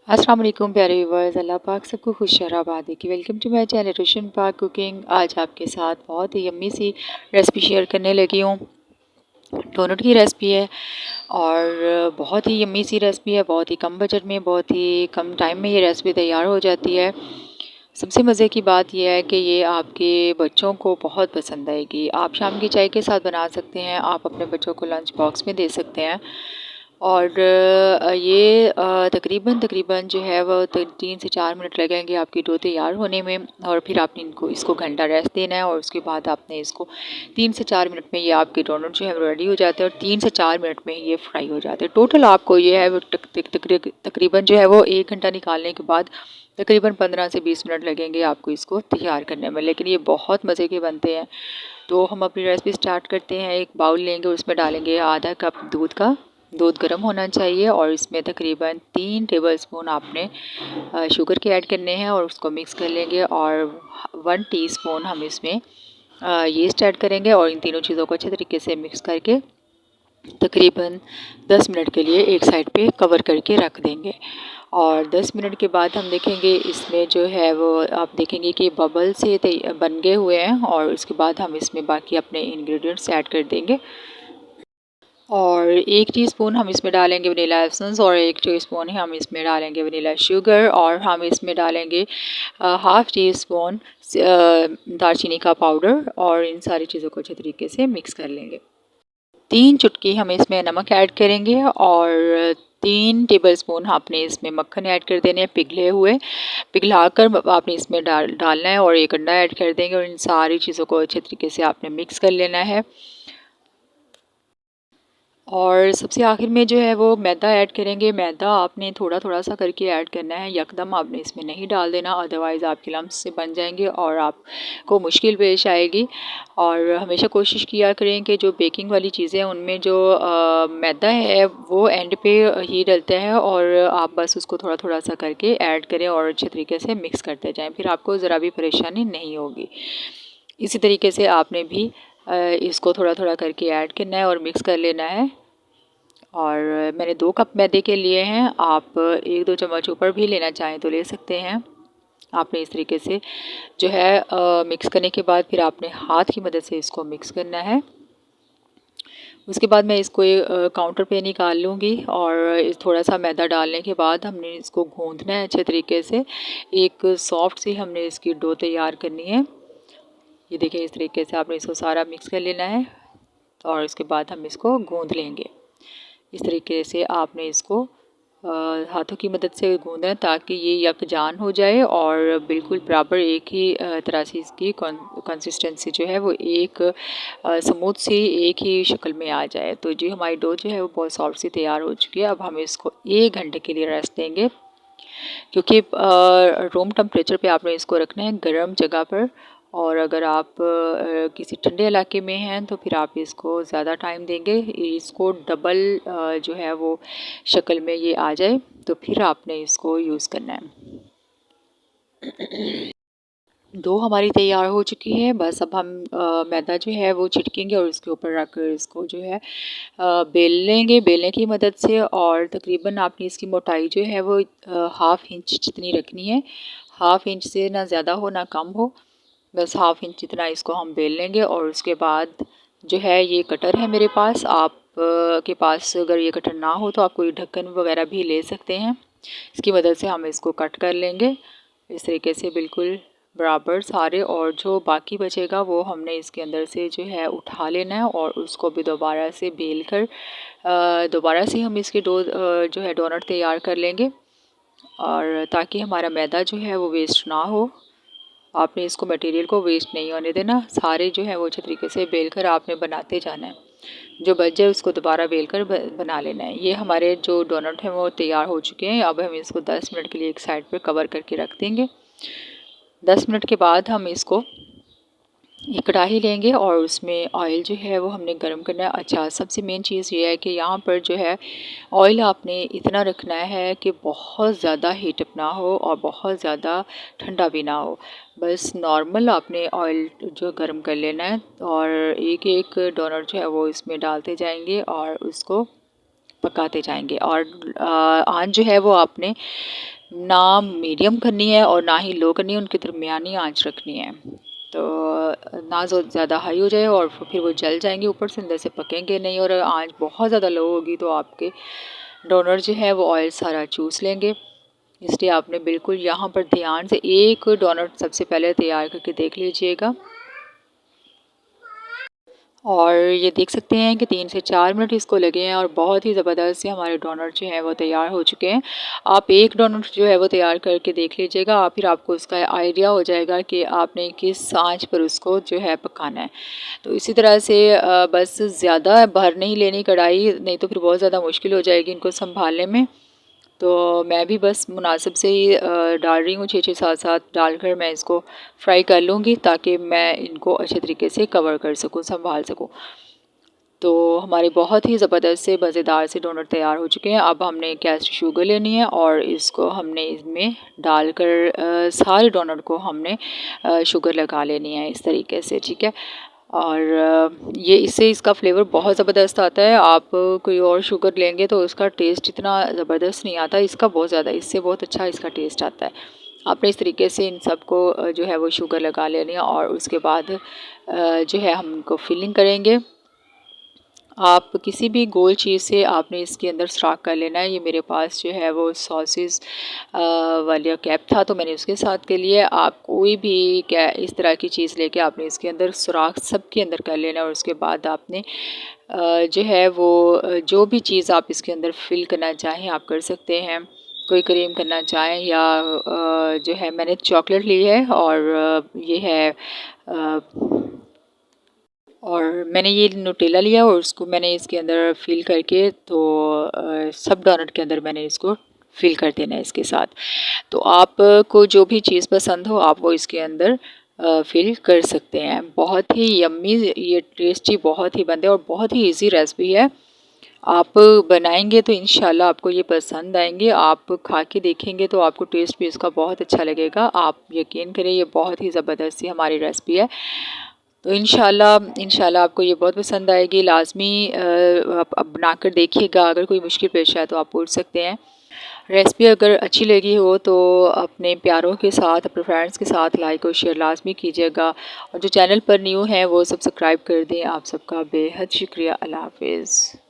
अस्सलाम वालेकुम प्यारे व्यूवर्स, अल्लाह पाक सबको खुश और आबाद रखे। वेलकम टू माय चैनल रोशन पाक कुकिंग। आज आपके साथ बहुत ही यम्मी सी रेसिपी शेयर करने लगी हूँ। डोनट की रेसिपी है और बहुत ही यम्मी सी रेसिपी है। बहुत ही कम बजट में, बहुत ही कम टाइम में ये रेसिपी तैयार हो जाती है। सबसे मज़े की बात यह है कि ये आपके बच्चों को बहुत पसंद आएगी। आप शाम की चाय के साथ बना सकते हैं, आप अपने बच्चों को लंच बॉक्स में दे सकते हैं। और ये तकरीबन तकरीबन जो है वो 3 से 4 मिनट लगेंगे आपकी डो तैयार होने में। और फिर आपने इसको घंटा रेस्ट देना है और उसके बाद आपने इसको 3 से 4 मिनट में ये आपके डोनट जो है वो रेडी हो जाते हैं और 3 से 4 मिनट में ये फ्राई हो जाते हैं। टोटल आपको ये है वो तकरीबन जो है वो 1 घंटा निकालने के बाद तकरीबन 15 से 20 मिनट लगेंगे आपको इसको तैयार करने में, लेकिन ये बहुत मज़े के बनते हैं। तो हम अपनी रेसिपी स्टार्ट करते हैं। एक बाउल लेंगे, उसमें डालेंगे आधा कप दूध का। दूध गर्म होना चाहिए और इसमें तकरीबन 3 टेबलस्पून आपने शुगर के ऐड करने हैं और उसको मिक्स कर लेंगे। और 1 टीस्पून हम इसमें यीस्ट ऐड करेंगे और इन तीनों चीज़ों को अच्छे तरीके से मिक्स करके तकरीबन 10 मिनट के लिए एक साइड पे कवर करके रख देंगे। और 10 मिनट के बाद हम देखेंगे इसमें जो है वो आप देखेंगे कि बबल से बन गए हुए हैं। और उसके बाद हम इसमें बाकी अपने इंग्रेडिएंट्स ऐड कर देंगे। और 1 टीस्पून हम इसमें डालेंगे वनीला एसेंस और 1 टीस्पून हम इसमें डालेंगे वनीला शुगर और हम इसमें डालेंगे हाफ़ टी स्पून दालचीनी का पाउडर और इन सारी चीज़ों को अच्छे तरीके से मिक्स कर लेंगे। 3 चुटकी हम इसमें नमक ऐड करेंगे और 3 टेबलस्पून आपने इसमें मक्खन ऐड कर देने हैं पिघलाकर आपने इसमें डालना है और 1 अंडा ऐड कर देंगे और इन सारी चीज़ों को अच्छे तरीके से आपने मिक्स कर लेना है। और सबसे आखिर में जो है वो मैदा ऐड करेंगे। मैदा आपने थोड़ा थोड़ा सा करके ऐड करना है, यकदम आपने इसमें नहीं डाल देना, अदरवाइज़ आपके लम्स से बन जाएंगे और आपको मुश्किल पेश आएगी। और हमेशा कोशिश किया करें कि जो बेकिंग वाली चीज़ें हैं उनमें जो मैदा है वो एंड पे ही डलता है और आप बस उसको थोड़ा थोड़ा सा करके ऐड करें और अच्छे तरीके से मिक्स करते जाएँ, फिर आपको ज़रा भी परेशानी नहीं होगी। इसी तरीके से आपने भी इसको थोड़ा थोड़ा करके ऐड करना है और मिक्स कर लेना है। और मैंने 2 कप मैदे के लिए हैं, आप 1-2 चम्मच ऊपर भी लेना चाहें तो ले सकते हैं। आपने इस तरीके से जो है मिक्स करने के बाद फिर आपने हाथ की मदद से इसको मिक्स करना है। उसके बाद मैं इसको काउंटर पे निकाल लूँगी और थोड़ा सा मैदा डालने के बाद हमने इसको गूँथना है अच्छे तरीके से। एक सॉफ्ट सी हमने इसकी डो तैयार करनी है। ये देखिए इस तरीके से आपने इसको सारा मिक्स कर लेना है और उसके बाद हम इसको गूँथ लेंगे। इस तरीके से आपने इसको हाथों की मदद से गूँधना है ताकि ये यकजान हो जाए और बिल्कुल बराबर एक ही तरह से इसकी कंसिस्टेंसी जो है वो एक स्मूथ सी एक ही शक्ल में आ जाए। तो जी हमारी डो जो है वो बहुत सॉफ्ट सी तैयार हो चुकी है। अब हम इसको 1 घंटे के लिए रेस्ट देंगे, क्योंकि रूम टेम्परेचर पे आपने इसको रखना है गर्म जगह पर। और अगर आप किसी ठंडे इलाके में हैं तो फिर आप इसको ज़्यादा टाइम देंगे, इसको डबल जो है वो शक्ल में ये आ जाए तो फिर आपने इसको यूज़ करना है। डो हमारी तैयार हो चुकी है। बस अब हम मैदा जो है वो छिड़केंगे और उसके ऊपर रख कर इसको जो है बेल लेंगे बेलने की मदद से। और तकरीबन आपने इसकी मोटाई जो है वो 1/2 इंच जितनी रखनी है। 1/2 इंच से ना ज़्यादा हो ना कम हो, बस 1/2 इंच जितना इसको हम बेल लेंगे। और उसके बाद जो है ये कटर है मेरे पास, आप के पास अगर ये कटर ना हो तो आप कोई ढक्कन वगैरह भी ले सकते हैं। इसकी मदद से हम इसको कट कर लेंगे इस तरीके से बिल्कुल बराबर सारे। और जो बाकी बचेगा वो हमने इसके अंदर से जो है उठा लेना है और उसको भी दोबारा से बेल कर दोबारा से हम इसके जो है डोनट तैयार कर लेंगे। और ताकि हमारा मैदा जो है वो वेस्ट ना हो, आपने इसको मटेरियल को वेस्ट नहीं होने देना। सारे जो है वो अच्छे तरीके से बेल कर आपने बनाते जाना है, जो बच जाए उसको दोबारा बेल कर बना लेना है। ये हमारे जो डोनट हैं वो तैयार हो चुके हैं। अब हम इसको 10 मिनट के लिए एक साइड पर कवर करके रख देंगे। 10 मिनट के बाद हम इसको एक कढ़ाई लेंगे और उसमें ऑयल जो है वो हमने गर्म करना है। अच्छा, सबसे मेन चीज़ ये है कि यहाँ पर जो है ऑयल आपने इतना रखना है कि बहुत ज़्यादा हीटअप ना हो और बहुत ज़्यादा ठंडा भी ना हो। बस नॉर्मल आपने ऑयल जो गर्म कर लेना है और एक एक डोनट जो है वो इसमें डालते जाएंगे और उसको पकाते जाएंगे। और आंच जो है वो आपने ना मीडियम करनी है और ना ही लो करनी है, उनकी दरमियानी आंच रखनी है। तो ना ज़्यादा हाई हो जाए और फिर वो जल जाएंगे ऊपर से, अंदर से पकेंगे नहीं। और आंच बहुत ज़्यादा लो होगी तो आपके डोनट जो है वो ऑयल सारा चूस लेंगे। इसलिए आपने बिल्कुल यहाँ पर ध्यान से एक डोनट सबसे पहले तैयार करके देख लीजिएगा। और ये देख सकते हैं कि 3 से 4 मिनट इसको लगे हैं और बहुत ही ज़बरदस्त से हमारे डोनट जो हैं वो तैयार हो चुके हैं। आप एक डोनट जो है वो तैयार करके देख लीजिएगा, फिर आपको उसका आइडिया हो जाएगा कि आपने किस आंच पर उसको जो है पकाना है। तो इसी तरह से बस ज़्यादा भर नहीं लेनी कढ़ाई, नहीं तो फिर बहुत ज़्यादा मुश्किल हो जाएगी इनको संभालने में। तो मैं भी बस मुनासिब से ही डाल रही हूँ, 6-6 7-7 डालकर मैं इसको फ्राई कर लूँगी ताकि मैं इनको अच्छे तरीके से कवर कर सकूँ, संभाल सकूँ। तो हमारे बहुत ही ज़बरदस्त से मज़ेदार से डोनट तैयार हो चुके हैं। अब हमने कैस्टर शुगर लेनी है और इसको हमने इसमें डालकर सारे डोनट को हमने शुगर लगा लेनी है इस तरीके से, ठीक है। और ये इससे इसका फ्लेवर बहुत ज़बरदस्त आता है। आप कोई और शुगर लेंगे तो उसका टेस्ट इतना ज़बरदस्त नहीं आता, इसका बहुत ज़्यादा, इससे बहुत अच्छा इसका टेस्ट आता है। आपने इस तरीके से इन सबको जो है वो शुगर लगा लेनी है और उसके बाद जो है हम इनको फिलिंग करेंगे। आप किसी भी गोल चीज़ से आपने इसके अंदर सुराख कर लेना है। ये मेरे पास जो है वो सॉसेस वाला कैप था तो मैंने उसके साथ के लिए, आप कोई भी क्या इस तरह की चीज़ लेके आपने इसके अंदर सुराख सबके अंदर कर लेना है। और उसके बाद आपने जो है वो जो भी चीज़ आप इसके अंदर फिल करना चाहें आप कर सकते हैं। कोई क्रीम करना चाहें या जो है मैंने चॉकलेट ली है और ये है और मैंने ये न्यूटेला लिया और उसको मैंने इसके अंदर फिल करके तो सब डोनट के अंदर मैंने इसको फिल कर देना है इसके साथ। तो आपको जो भी चीज़ पसंद हो आप वो इसके अंदर फिल कर सकते हैं। बहुत ही यम्मी, ये टेस्टी बहुत ही बनते हैं और बहुत ही इजी रेसिपी है। आप बनाएंगे तो इंशाल्लाह आपको ये पसंद आएंगे। आप खा के देखेंगे तो आपको टेस्ट भी इसका बहुत अच्छा लगेगा। आप यकीन करें ये बहुत ही ज़बरदस्त सी हमारी रेसिपी है। तो इंशाल्लाह आपको ये बहुत पसंद आएगी। लाज़मी आप बनाकर देखिएगा। अगर कोई मुश्किल पेश आए तो आप पूछ सकते हैं। रेसिपी अगर अच्छी लगी हो तो अपने प्यारों के साथ, अपने फ्रेंड्स के साथ लाइक और शेयर लाज़मी कीजिएगा। और जो चैनल पर न्यू हैं वो सब्सक्राइब कर दें। आप सबका बेहद शुक्रिया। अल्लाह हाफ़िज़।